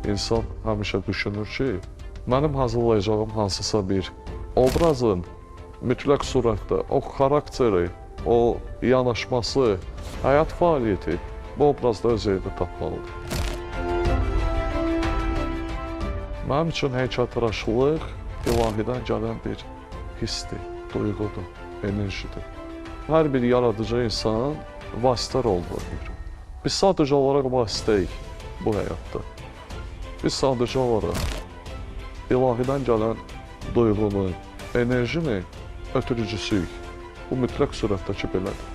insan həmişə düşünür ki, mənim hazırlayacağım hansısa bir obrazın mütləq surətdə o xarakteri, o yanaşması, həyat fəaliyyəti bu obrazda öz yerini tapmalıdır. Mənim üçün heykəltaraşlıq ilahidən gələn bir hissdir, duyğudur, enerjidir. Hər bir yaradıcı insan vasitə rol oynayır. Biz sadəcə olaraq vasitəyik bu həyatda. Biz sadəcə olaraq ilahidən gələn duyğunu, enerjini ötürücüsüyük. Bu mütləq surətdəki belədir.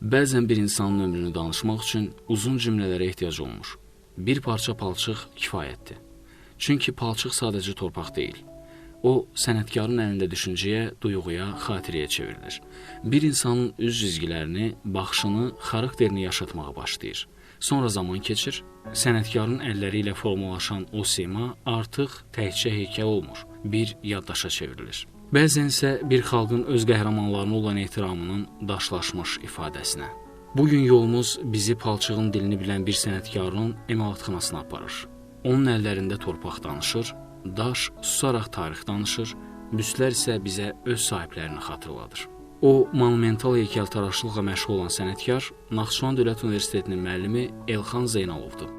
Bəzən bir insanın ömrünü danışmaq üçün uzun cümlələrə ehtiyac olmur. Bir parça palçıq kifayətdir. Çünki palçıq sadəcə torpaq deyil. O, sənətkarın əlində düşüncəyə, duyğuya, xatirəyə çevrilir. Bir insanın üz cizgilərini, baxışını, xarakterini yaşatmağa başlayır. Sonra zaman keçir, sənətkarın əlləri ilə formalaşan o sima artıq təkcə heykəl olmur, bir yaddaşa çevrilir. Bəzən isə bir xalqın öz qəhrəmanlarına olan ehtiramının daşlaşmış ifadəsinə. Bugün yolumuz bizi palçığın dilini bilən bir sənətkarın emalatxanasına aparır. Onun əllərində torpaq danışır, daş susaraq tarix danışır, büstlər isə bizə öz sahiblərini xatırladır. O, monumental heykəltaraşlıqla məşğul olan sənətkar Naxçıvan Dövlət Universitetinin müəllimi Elxan Zeynalovdur.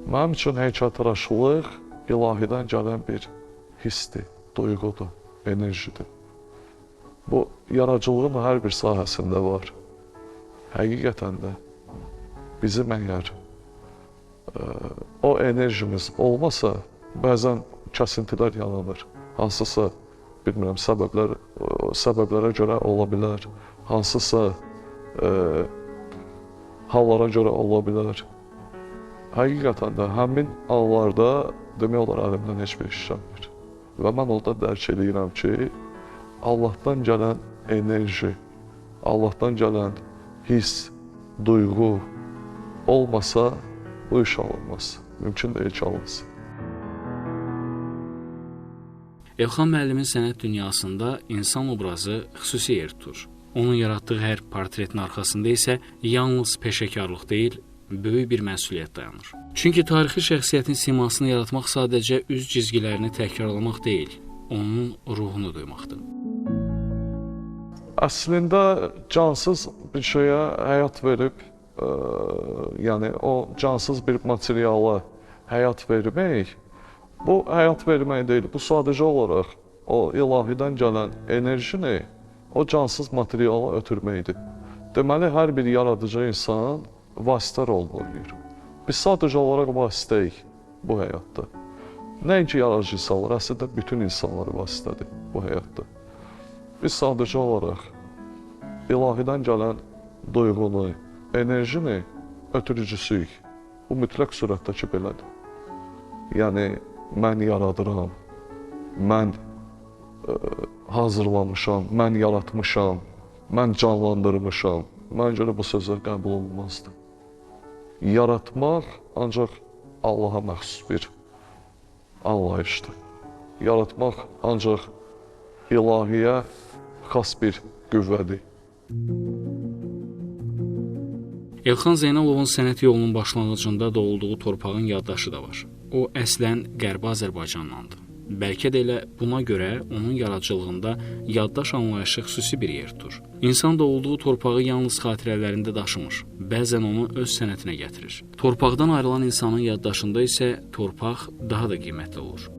Mənim üçün heykəltaraşlıq ilahidən gələn bir hissdir, duyğudur, enerjidir. Bu, yaradıcılığın hər bir sahəsində var. Həqiqətən də bizim əgər o enerjimiz olmasa, bəzən kəsintilər yaranır. Hansısa, bilmirəm, səbəblərə görə ola bilər, hansısa hallara görə ola bilər. Həqiqətən də həmin anlarda demək olar əlimdən heç bir iş gəlmir. Və mən orada dərk edirəm ki, Allahdan gələn enerji, Allahdan gələn hiss, duyğu olmasa bu iş alınmaz. Mümkün deyil ki, alınsın. Elxan müəllimin sənət dünyasında insan obrazı xüsusi yer tutur. Onun yaratdığı hər portretin arxasında isə yalnız peşəkarlıq deyil, böyük bir məsuliyyət dayanır. Çünki tarixi şəxsiyyətin simasını yaratmaq sadəcə üz cizgilərini təkrarlamaq deyil, onun ruhunu duymaqdır. Əslində cansız bir şeyə həyat verib, yəni o cansız bir materiala həyat vermək, bu həyat vermək deyil, bu sadəcə olaraq o ilahidən gələn enerjini o cansız materiala ötürməkdir. Deməli, hər bir yaradıcı insan vasitə rol oynayır. Biz sadəcə olaraq vasitəyik bu həyatda. Nəinki yaradıcı insanlar, əslində bütün insanlar vasitədir bu həyatda. Biz sadəcə olaraq ilahidən gələn duyğunu, enerjini ötürücüsüyük. Bu mütləq surətdəki belədir. Yəni, mən yaradıram, mən hazırlamışam, mən yaratmışam, mən canlandırmışam. Mən görə bu sözlər qəbul olunmazdır. Yaratmaq ancaq Allaha məxsus bir anlayışdır. Yaratmaq ancaq ilahiyə xas bir qüvvədir. Elxan Zeynalovun sənət yolunun başlanğıcında doğulduğu torpağın yaddaşı da var. O, əslən Qərbi Azərbaycandandır. Bəlkə də elə buna görə onun yaradıcılığında yaddaş anlayışı xüsusi bir yer tutur. İnsan doğulduğu torpağı yalnız xatirələrində daşımır, bəzən onu öz sənətinə gətirir. Torpaqdan ayrılan insanın yaddaşında isə torpaq daha da qiymətli olur.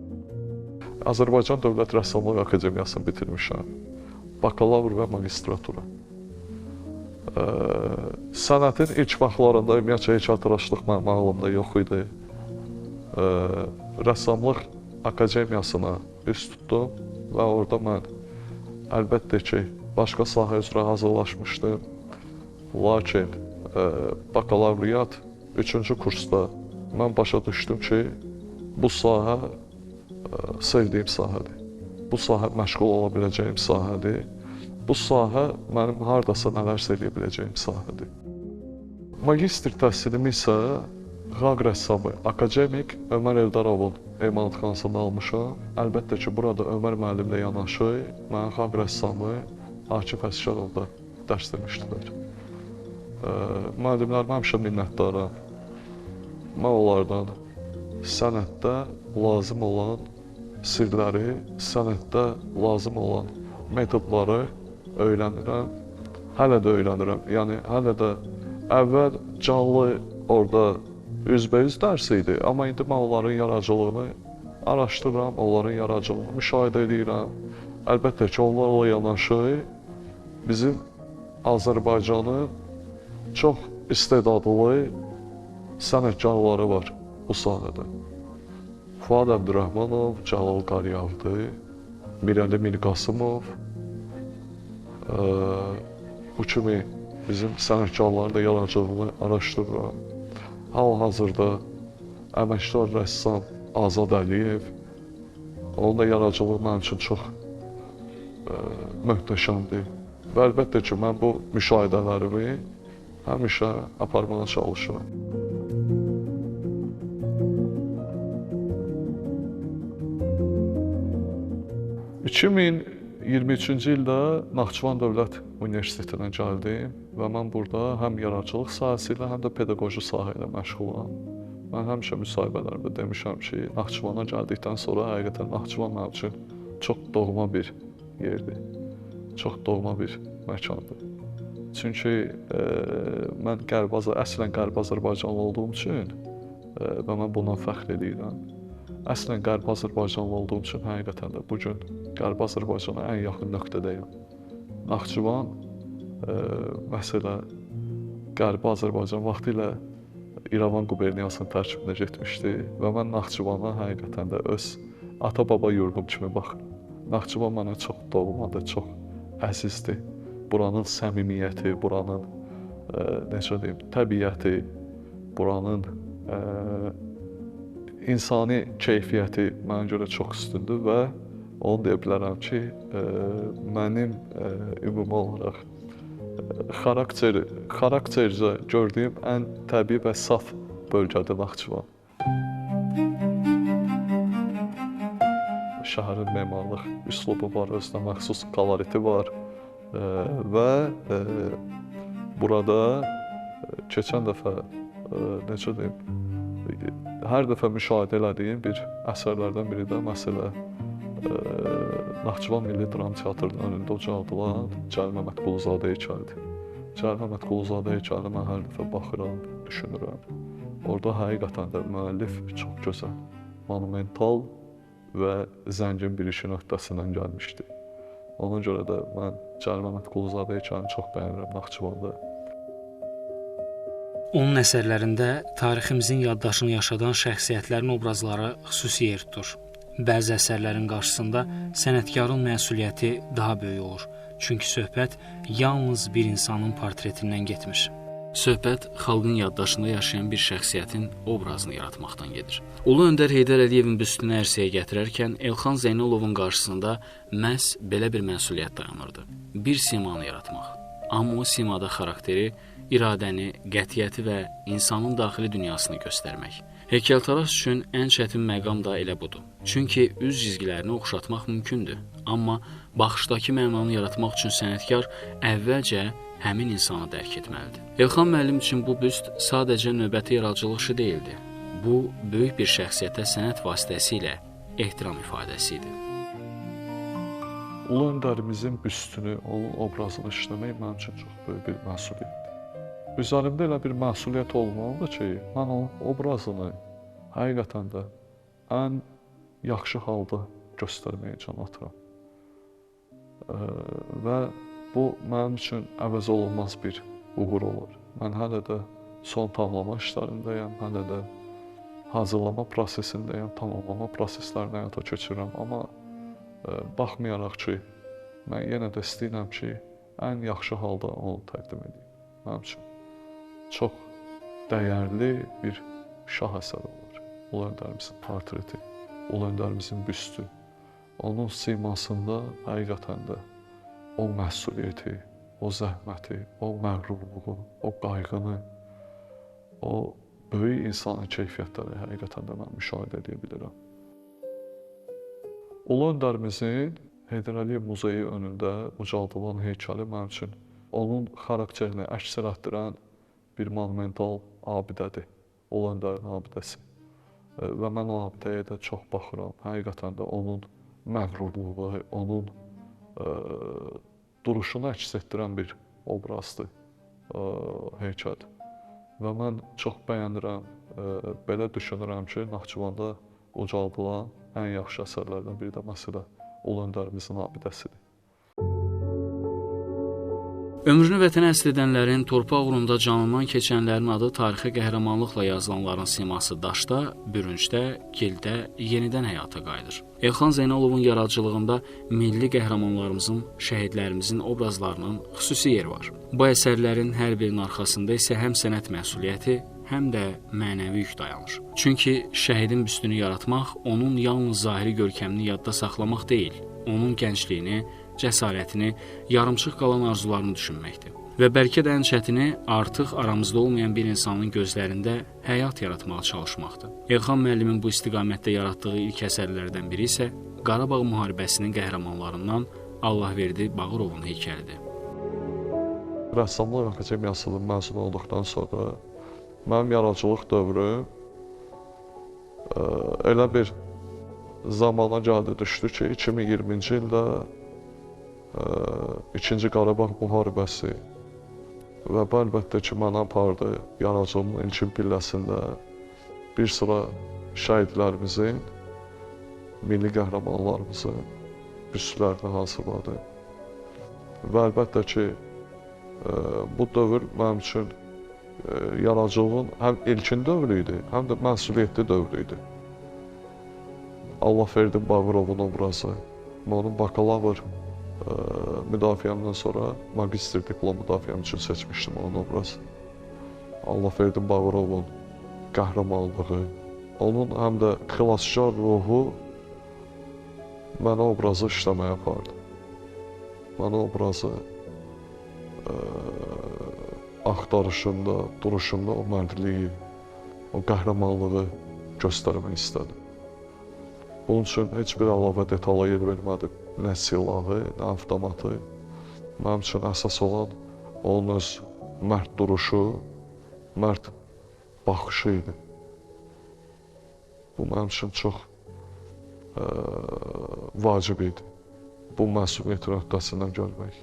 Azərbaycan Dövlət Rəssamlıq Akademiyasını bitirmişəm. Bakalavr və magistratura. Sənətin ilk vaxtlarında ümumiyyətcə heykəltaraşlıq mənim ağlımda yox idi. Rəssamlıq Akademiyasına üst tutdum və orada mən əlbəttə ki, başqa sahə üzrə hazırlaşmışdım. Lakin bakalavriat 3-cü kursda mən başa düşdüm ki, bu sahə sevdiyim sahədir. Bu sahə məşğul ola biləcəyim sahədir. Bu sahə mənim hardasa nələrsə edə biləcəyim sahədir. Magistr təhsilimi isə xalq rəssamı, akademik Ömər Eldarovun emalatxanasında almışam. Əlbəttə ki, burada Ömər müəllimlə yanaşı mənə xalq rəssamı Akif Əsgərov da dərs demişdilər. Müəllimlərimə həmişə minnətdaram. Mən onlardan sənətdə lazım olan sirləri, sənətdə lazım olan metodları öyrənirəm. Hələ də öyrənirəm. Yəni hələ də əvvəl canlı orada üzbəüz dərs idi, amma indi mən onların yaradıcılığını araşdırıram, onların yaradıcılığını müşahidə edirəm. Əlbəttə ki, onlarla yanaşı bizim Azərbaycanın çox istedadlı sənətkarları var bu sahədə. Fuad Əbdürrəhmanov, Cəlal Qaryağdı, Mirəli Mirqasımov, bu kimi bizim sənətkarların da yaradıcılığını araşdırıram. Hal-hazırda əməkdar rəssam Azad Əliyev, onun da yaradıcılığı mənim üçün çox möhtəşəmdir. Və əlbəttə ki, mən bu müşahidələrimi həmişə aparmağa çalışıram. 2023-cü ildə Naxçıvan Dövlət Universitetinə gəldim və mən burada həm yaradıcılıq sahəsi ilə, həm də pedaqoji sahə ilə məşğulam. Mən həmişə müsahibələrimdə demişəm ki, Naxçıvana gəldikdən sonra həqiqətən Naxçıvan mənim üçün çox doğma bir yerdir. Çox doğma bir məkandır. Çünki mən əslən Qərbi Azərbaycanlı olduğum üçün və mən bundan fəxr edirəm. Əslən Qərbi Azərbaycanlı olduğum üçün həqiqətən də bu gün Qərbi Azərbaycana ən yaxın nöqtədəyəm. Naxçıvan məsələ Qərbi Azərbaycan vaxtilə İrəvan quberniyasının tərkibinə getmişdi və mən Naxçıvana həqiqətən də öz ata-baba yurdum kimi baxıram. Naxçıvan mənə çox doğmadır, çox əzizdir. Buranın səmimiyyəti, buranın necə deyim, təbiəti, buranın insani keyfiyyəti mənə görə çox üstündür və onu deyə bilərəm ki, mənim ümumi olaraq xaraktercə gördüyüm ən təbii və saf bölgədir Naxçıvan. Şəhərin memarlıq üslubu var, özünə məxsus koloriti var və burada keçən dəfə necə deyim, hər dəfə müşahidə elədiyim bir əsərlərdən biri də məsələ Naxçıvan Milli Dram Teatrının önündə ucaldılan Cəlil Məmmədquluzadə heykəlidir. Cəlil Məmmədquluzadə heykəlinə mən hər dəfə baxıram, düşünürəm. Orada həqiqətən də müəllif çox gözəl, monumental və zəngin bir işin öhdəsindən gəlmişdi. Ona görə də mən Cəlil Məmmədquluzadə heykəlini çox bəyənirəm Naxçıvanda. Onun əsərlərində tariximizin yaddaşını yaşadan şəxsiyyətlərin obrazları xüsusi yer tutur. Bəzi əsərlərin qarşısında sənətkarın məsuliyyəti daha böyük olur. Çünki söhbət yalnız bir insanın portretindən getmir. Söhbət xalqın yaddaşında yaşayan bir şəxsiyyətin obrazını yaratmaqdan gedir. Ulu Öndər Heydər Əliyevin büstünü ərsəyə gətirərkən Elxan Zeynalovun qarşısında məhz belə bir məsuliyyət dayanırdı. Bir simanı yaratmaq. Amma o simada xarakteri, iradəni, qətiyyəti və insanın daxili dünyasını göstərmək. Heykəltaraş üçün ən çətin məqam da elə budur. Çünki üz cizgilərini oxşatmaq mümkündür, amma baxışdakı mənanı yaratmaq üçün sənətkar əvvəlcə həmin insanı dərk etməlidir. Elxan müəllim üçün bu büst sadəcə növbəti yaradıcılıq işi deyildi. Bu, böyük bir şəxsiyyətə sənət vasitəsilə ehtiram ifadəsi idi. Ulu Öndərimizin büstünü, onun obrazını işləmək mənim üçün çox böyük bir məsuliyyətdir. Üzərimdə elə bir məsuliyyət olmalıdır ki, mən onun obrazını həqiqətən də ən yaxşı halda göstərməyə can atıram. Və bu mənim üçün əvəz olunmaz bir uğur olur. Mən hələ də son tamamlama işlərindəyəm, hələ də hazırlama prosesindəyəm, tamamlama proseslərini həyata keçirirəm. Amma baxmayaraq ki, mən yenə də istəyirəm ki, ən yaxşı halda onu təqdim edeyim. Mənim üçün çox dəyərli bir şah əsəri olur. Ulu Öndərimizin portreti, Ulu Öndərimizin büstü. Onun simasında həqiqətən də o məsuliyyəti, o zəhməti, o məğrurluğu, o qayğını o böyük insani keyfiyyətləri həqiqətən də mən müşahidə edə bilirəm. Ulu öndərimizin Heydər Əliyev muzeyi önündə ucaldılan heykəli mənim üçün onun xarakterini əks etdirən bir monumental abidədir. Ulu öndərin abidəsi. Və mən o abidəyə də çox baxıram. Həqiqətən də onun məğrurluğu, onun duruşunu əks etdirən bir obrazdır heykəl. Və mən çox bəyənirəm, belə düşünürəm ki, Naxçıvanda ucaldılan ən yaxşı əsərlərdən biri də məsələ Ulu öndərimizin abidəsidir. Ömrünü vətənə həsr edənlərin, torpaq uğrunda canından keçənlərin adı tarixə qəhrəmanlıqla yazılanların siması daşda, bürüncdə, gildə yenidən həyata qayıdır. Elxan Zeynalovun yaradıcılığında milli qəhrəmanlarımızın, şəhidlərimizin obrazlarının xüsusi yeri var. Bu əsərlərin hər birinin arxasında isə həm sənət məsuliyyəti, həm də mənəvi yük dayanır. Çünki şəhidin büstünü yaratmaq, onun yalnız zahiri görkəmini yadda saxlamaq deyil, onun gəncliyini, cəsarətini, yarımçıq qalan arzularını düşünməkdir. Və bəlkə də ən çətini artıq aramızda olmayan bir insanın gözlərində həyat yaratmağa çalışmaqdır. Elxan müəllimin bu istiqamətdə yaratdığı ilk əsərlərdən biri isə Qarabağ müharibəsinin qəhrəmanlarından Allahverdi Bağırovun heykəlidir. Rəssamlıq Akademiyasının məzun olduqdan sonra mənim yaradıcılıq dövrüm elə bir zamana gəldi düşdü ki, 2020-ci ildə İkinci Qarabağ müharibəsi və bu əlbəttə ki, mənə apardı yaradıcılığımın ilkin pilləsində bir sıra şəhidlərimizin, milli qəhrəmanlarımızın büstlərini hazırladı. Və əlbəttə ki, bu dövr mənim üçün yaradıcılığın həm ilkin dövrü idi, həm də məsuliyyətli dövrü idi. Allahverdi Bağırovun obrazı, onun bakalavr müdafiəmdən sonra magistr diplom müdafiəm üçün seçmişdim onun obrazı. Allahverdi Bağırovun qəhrəmanlığı, onun həm də xilaskar ruhu mənə obrazı işləməyə apardı. Mənə obrazı axtarışında, duruşunda o mərdliyi, o qəhrəmanlığı göstərmək istədim. Bunun üçün heç bir əlavə detala yer vermədim. Nə silahı, nə avtomatı. Mənim üçün əsas olan onun öz mərd duruşu, mərd baxışı idi. Bu mənim üçün çox vacib idi. Bu məsuliyyətin öhdəsindən gəlmək.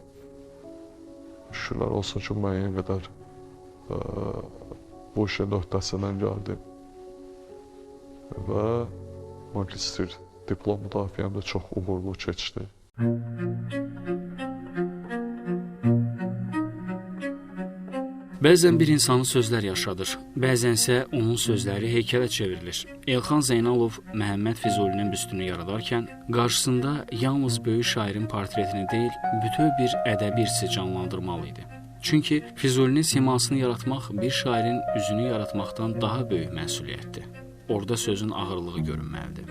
Şükürlər olsun ki, müəyyən qədər bu işin öhdəsindən gəldim. Və magistr diplom müdafiəm də çox uğurlu keçdi. Bəzən bir insanın sözlər yaşadır, bəzənsə onun sözləri heykələ çevrilir. Elxan Zeynalov Məhəmməd Füzulinin büstünü yaradarkən qarşısında yalnız böyük şairin portretini deyil, bütöv bir ədəbi irsi canlandırmalı idi. Çünki Füzulinin simasını yaratmaq bir şairin üzünü yaratmaqdan daha böyük məsuliyyətdir. Orada sözün ağırlığı görünməlidir.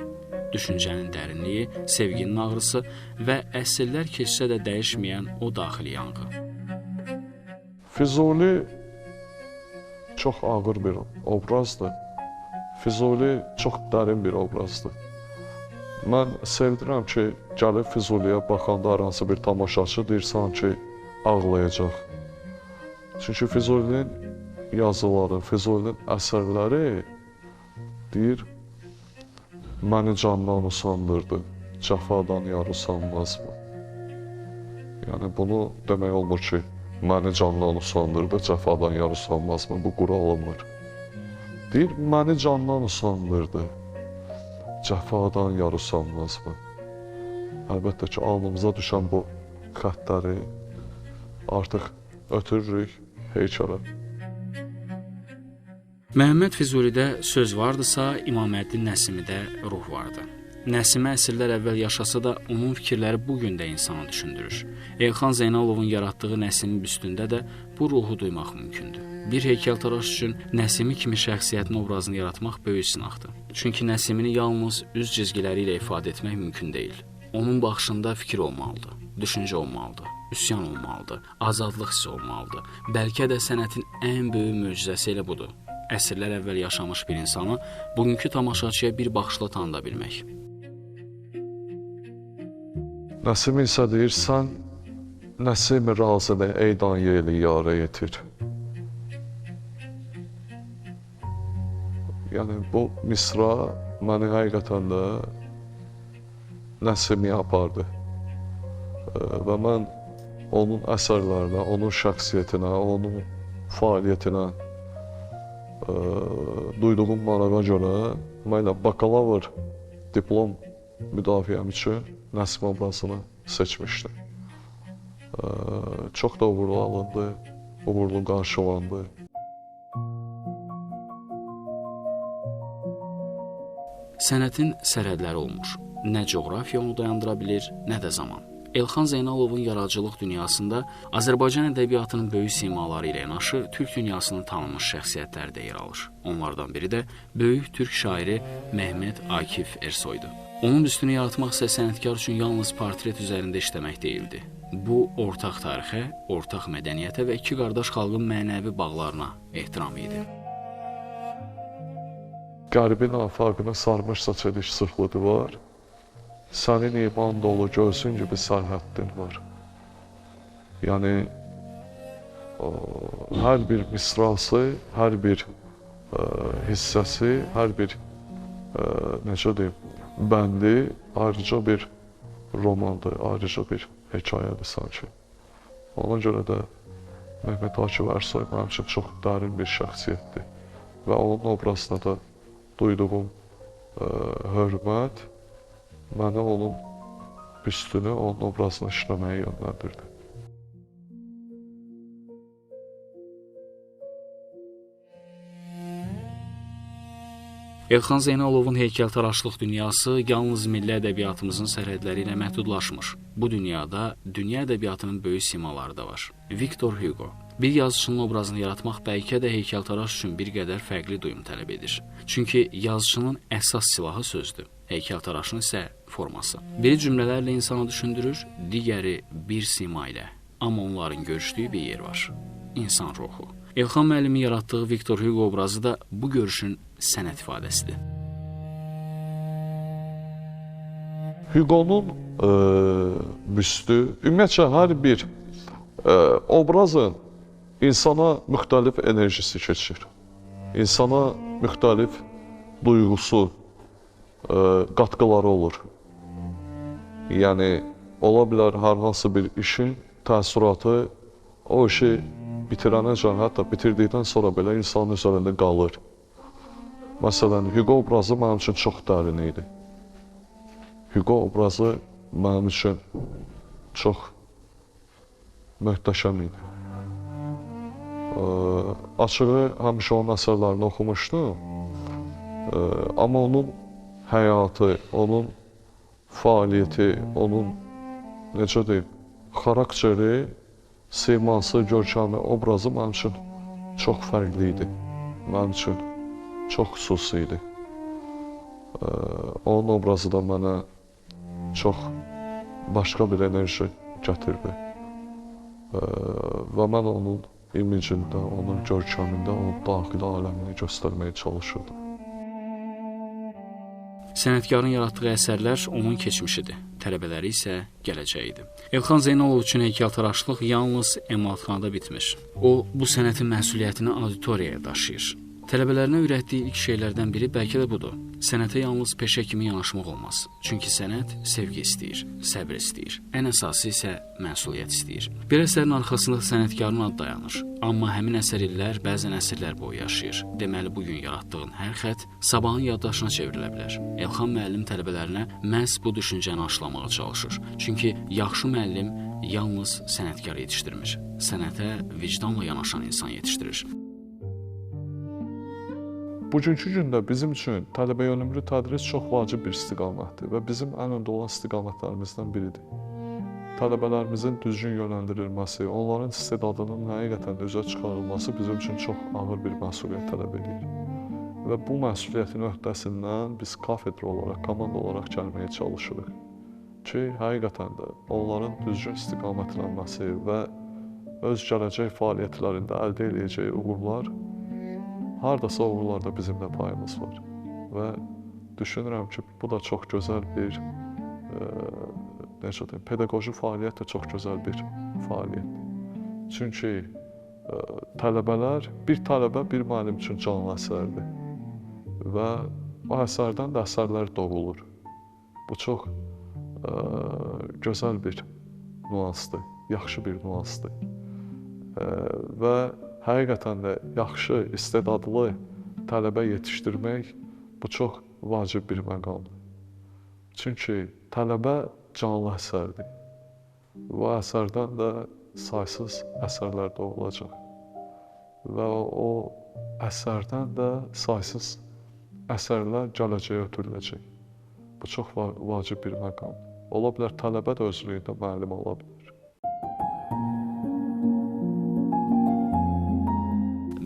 Düşüncənin dərinliyi, sevginin ağrısı və əsrlər keçsə də dəyişməyən o daxili yanğı. Füzuli çox ağır bir obrazdır. Füzuli çox dərin bir obrazdır. Mən sevdirəm ki, gəlib Füzuliyə baxanda aransı bir tamaşaçı deyir sanki ağlayacaq. Çünki Füzulinin yazıları, Füzulinin əsərləri deyir, məni candan usandırdı, cəfadan yar usanmazmı? Yəni bunu demək olmur ki, məni candan usandırdı, cəfadan yar usanmazmı? Bu qura olmur. Deyir, məni candan usandırdı, cəfadan yar usanmazmı? Əlbəttə ki, alnımıza düşən bu xəttləri artıq ötürürük heykələ. Məhəmməd Füzulidə söz vardısa, İmaməddin Nəsimidə ruh vardı. Nəsimə əsrlər əvvəl yaşasa da, onun fikirləri bugün də insanı düşündürür. Elxan Zeynalovun yaratdığı Nəsimin büstündə də bu ruhu duymaq mümkündür. Bir heykəltaraş üçün Nəsimi kimi şəxsiyyətin obrazını yaratmaq böyük sınaqdır. Çünki Nəsimini yalnız üz cizgiləri ilə ifadə etmək mümkün deyil. Onun baxışında fikir olmalıdır, düşüncə olmalıdır, üsyan olmalıdır, azadlıq hissi olmalıdır. Bəlkə də sənətin ən böyük möcüzəsi elə budur. Əsrlər əvvəl yaşamış bir insanı bugünkü tamaşaçıya bir baxışla tanıda bilmək. Nəsim isə deyirsən, Nəsim razıdır eydan yeli yara yetir. Yəni bu misra məni həqiqətən də Nəsimi apardı. Və mən onun əsərlərinə, onun şəxsiyyətinə, onun fəaliyyətinə duyduğum marağa görə mənə bakalavr diplom müdafiəm üçün Nəsim obrazını seçmişdim. Çox da uğurlu alındı, uğurlu qarşılandı. Sənətin sərhədləri olmur. Nə coğrafiya onu dayandıra bilir, nə də zaman. Elxan Zeynalovun yaradıcılıq dünyasında Azərbaycan ədəbiyyatının böyük simaları ilə yanaşı Türk dünyasının tanınmış şəxsiyyətləri də yer alır. Onlardan biri də böyük türk şairi Mehmet Akif Ersoydu. Onun üstünü yaratmaq isə sənətkar üçün yalnız portret üzərində işləmək deyildi. Bu, ortaq tarixə, ortaq mədəniyyətə və iki qardaş xalqın mənəvi bağlarına ehtiram idi. Qəribin afaqına sarmışsa çeliş sırxlı divar, sənin iman dolu göğsün gibi sərhəddin var. Yəni, hər bir misrası, hər bir hissəsi, hər bir, necə deyim, bəndi ayrıca bir romandır, ayrıca bir hekayədir sanki. Ona görə də Mehmet Akif Ersoy mənim üçün çox dərin bir şəxsiyyətdir və onun obrazına da duyduğum hörmət mənə onun üstünü, onun obrazını işləməyə yönləndirdi. Elxan Zeynalovun heykəltaraşlıq dünyası yalnız milli ədəbiyyatımızın sərhədləri ilə məhdudlaşmır. Bu dünyada dünya ədəbiyyatının böyük simaları da var. Victor Hugo. Bir yazıçının obrazını yaratmaq bəlkə də heykəltaraş üçün bir qədər fərqli duyum tələb edir. Çünki yazıçının əsas silahı sözdür, heykəltaraşın isə forması. Biri cümlələrlə insanı düşündürür, digəri bir sima ilə. Amma onların görüşdüyü bir yer var. İnsan ruhu. Elxan müəllimin yaratdığı Victor Hugo obrazı da bu görüşün sənət ifadəsidir. Hugo'nun büstü, ümumiyyətcə hər bir obrazın insana müxtəlif enerjisi keçir. İnsana müxtəlif duyğusu, qatqıları olur. Yəni, ola bilər hər hansı bir işin təəssüratı o işi bitirənəcən, hətta bitirdikdən sonra belə insanın üzərində qalır. Məsələn, Hugo obrazı mənim üçün çox dərin idi. Hugo obrazı mənim üçün çox möhtəşəm idi. Açığı, həmişə onun əsərlərini oxumuşdum. Amma onun həyatı, onun fəaliyyəti, onun, necə deyim, xarakteri, siması, görkəmi, obrazı mənim üçün çox fərqli idi. Mənim üçün çox xüsusi idi. Onun obrazı da mənə çox başqa bir enerji gətirdi. Və mən onun imicində, onun görkəmində, onun daxili aləmini göstərməyə çalışırdım. Sənətkarın yaratdığı əsərlər onun keçmişidir, tələbələri isə gələcəyidir. Elxan Zeynalov üçün heykəltaraşlıq yalnız emalatxanada bitmir. O, bu sənətin məsuliyyətini auditoriyaya daşıyır. Tələbələrinə öyrətdiyi ilk şeylərdən biri bəlkə də budur. Sənətə yalnız peşə kimi yanaşmaq olmaz. Çünki sənət sevgi istəyir, səbr istəyir. Ən əsası isə məsuliyyət istəyir. Bir əsərin arxasında sənətkarın adı dayanır. Amma həmin əsər illər, bəzən əsrlər boyu yaşayır. Deməli, bugün yaratdığın hər xətt sabahın yaddaşına çevrilə bilər. Elxan müəllim tələbələrinə məhz bu düşüncəni aşılamağa çalışır. Çünki yaxşı müəllim yalnız sənətkar yetişdirmir. Sənətə vicdanla yanaşan insan yetişdirir. Bugünkü gündə bizim üçün tələbə yönümlü tədris çox vacib bir istiqamətdir və bizim ən öndə olan istiqamətlərimizdən biridir. Tələbələrimizin düzgün yönləndirilməsi, onların istedadının həqiqətən üzə çıxarılması bizim üçün çox ağır bir məsuliyyət tələb edir. Və bu məsuliyyətin öhdəsindən biz kafedra olaraq, komanda olaraq gəlməyə çalışırıq ki, həqiqətən də onların düzgün istiqamətlənməsi və öz gələcək fəaliyyətlərində əldə edəcəyi uğurlar hardasa uğurlarda bizim də payımız var. Və düşünürəm ki, bu da çox gözəl bir necə deyim, pedaqoji fəaliyyət də çox gözəl bir fəaliyyətdir. Çünki tələbələr, bir tələbə bir müəllim üçün canlı əsərdir və o əsərdən də əsərlər doğulur. Bu çox gözəl bir nüansdır, yaxşı bir nüansdır və həqiqətən də yaxşı, istedadlı tələbə yetişdirmək bu çox vacib bir məqamdır. Çünki tələbə canlı əsərdir. Bu əsərdən də saysız əsərlər doğulacaq və o əsərdən də saysız əsərlər gələcəyə ötürüləcək. Bu çox vacib bir məqamdır. Ola bilər tələbə də özlüyündə müəllim ola bilər.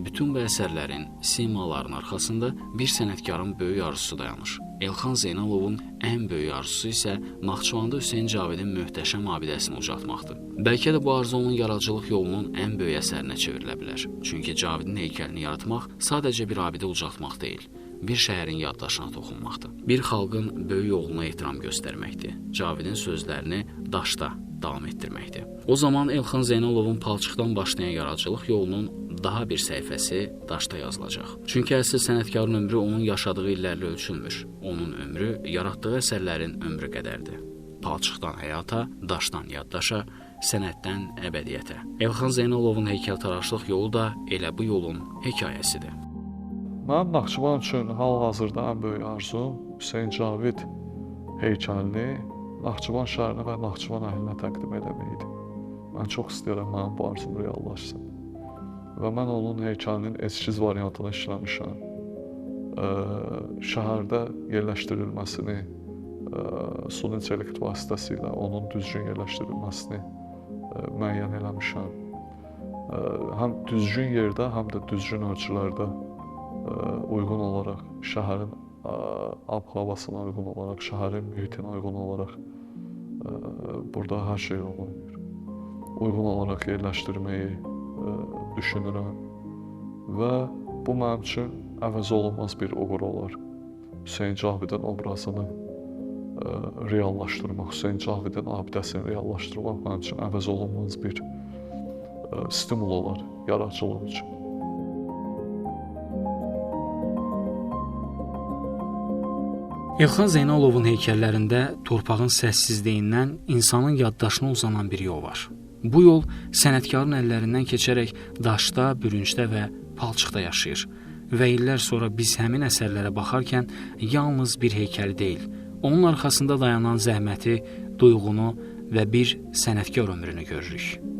Bütün bu əsərlərin, simaların arxasında bir sənətkarın böyük arzusu dayanır. Elxan Zeynalovun ən böyük arzusu isə Naxçıvanda Hüseyn Cavidin möhtəşəm abidəsini ucaltmaqdır. Bəlkə də bu arzu onun yaradıcılıq yolunun ən böyük əsərinə çevrilə bilər. Çünki Cavidin heykəlini yaratmaq sadəcə bir abidə ucaltmaq deyil, bir şəhərin yaddaşına toxunmaqdır. Bir xalqın böyük oğluna ehtiram göstərməkdir. Cavidin sözlərini daşda davam etdirməkdir. O zaman Elxan Zeynalovun palçıqdan başlayan yaradıcılıq yolunun daha bir səhifəsi daşda yazılacaq. Çünki əsl sənətkarın ömrü onun yaşadığı illərlə ölçülmür. Onun ömrü yaratdığı əsərlərin ömrü qədərdir. Palçıqdan həyata, daşdan yaddaşa, sənətdən əbədiyyətə. Elxan Zeynalovun heykəltaraşlıq yolu da elə bu yolun hekayəsidir. Mənim Naxçıvan üçün hal-hazırda ən böyük arzum Hüseyn Cavid heykəlini Naxçıvan şəhərinə və Naxçıvan əhlinə təqdim etməkdir. Mən çox istəyirəm mənim bu arzum reallaşsın. Və mən onun heykəlinin eskiz variantını işləmişəm. Şəhərdə yerləşdirilməsini, suni intellekt vasitəsilə onun düzgün yerləşdirilməsini müəyyən eləmişəm. Həm düzgün yerdə, həm də düzgün ölçülərdə uyğun olaraq, şəhərin ab-havasına uyğun olaraq, şəhərin mühitinə uyğun olaraq burada hər şey olunur. Uyğun olaraq yerləşdirməyi düşünürəm və bu mənim üçün əvəz olunmaz bir uğur olar. Hüseyn Cavidin obrazını reallaşdırmaq, Hüseyn Cavidin abidəsini reallaşdırmaq mənim üçün əvəz olunmaz bir stimul olar yaradıcılıq üçün. Elxan Zeynalovun heykəllərində torpağın səssizliyindən insanın yaddaşına uzanan bir yol var. Bu yol sənətkarın əllərindən keçərək daşda, bürüncdə və palçıqda yaşayır və illər sonra biz həmin əsərlərə baxarkən yalnız bir heykəli deyil, onun arxasında dayanan zəhməti, duyğunu və bir sənətkar ömrünü görürük.